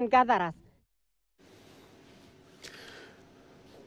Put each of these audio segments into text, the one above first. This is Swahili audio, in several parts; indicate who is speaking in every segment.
Speaker 1: Gatherers.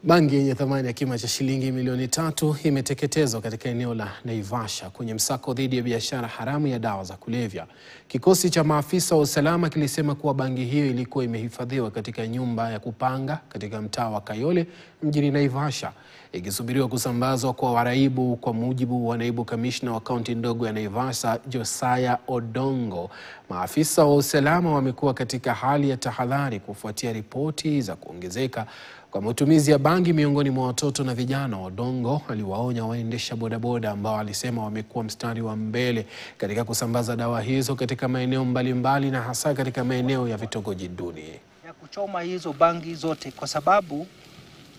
Speaker 2: Bangi yenye thamani ya kima cha shilingi milioni 3 imeteketezwa katika eneo la Naivasha kwenye msako dhidi ya biashara haramu ya dawa za kulevya. Kikosi cha maafisa wa usalama kilisema kuwa bangi hiyo ilikuwa imehifadhiwa katika nyumba ya kupanga katika mtaa wa Kayole mjini Naivasha, ikisubiriwa kusambazwa kwa waraibu. Kwa mujibu wa naibu kamishna wa kaunti ndogo ya Naivasha, Josiah Odongo, maafisa wa usalama wamekuwa katika hali ya tahadhari kufuatia ripoti za kuongezeka kwa matumizi ya bangi miongoni mwa watoto na vijana. Odongo aliwaonya waendesha bodaboda ambao alisema wamekuwa mstari wa mbele katika kusambaza dawa hizo katika maeneo mbalimbali na hasa katika maeneo ya vitongoji duni.
Speaker 3: Ya kuchoma hizo bangi zote, kwa sababu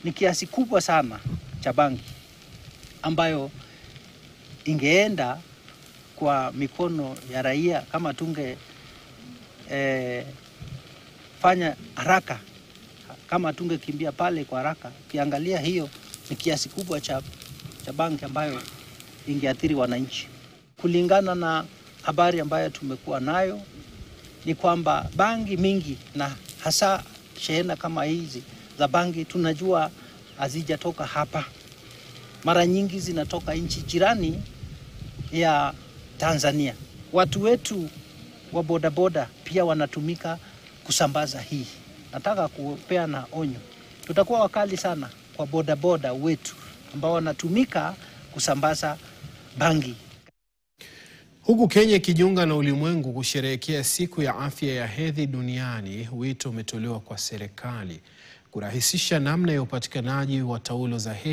Speaker 3: ni kiasi kubwa sana cha bangi ambayo ingeenda kwa mikono ya raia kama tunge fanya haraka, kama tungekimbia pale kwa haraka. Kiangalia hiyo ni kiasi kubwa cha bangi ambayo ingeathiri wananchi. Kulingana na habari ambayo tumekuwa nayo ni kwamba bangi mingi na hasa shehena kama hizi za bangi tunajua hazijatoka hapa. Mara nyingi zinatoka nchi jirani ya Tanzania. Watu wetu wa bodaboda pia wanatumika kusambaza hii. Nataka kupea na onyo. Tutakuwa wakali sana kwa bodaboda wetu ambao wanatumika kusambaza bangi.
Speaker 2: Huku Kenya ikijiunga na ulimwengu kusherehekea siku ya afya ya hedhi duniani, wito umetolewa kwa serikali kurahisisha namna ya upatikanaji wa taulo za hedhi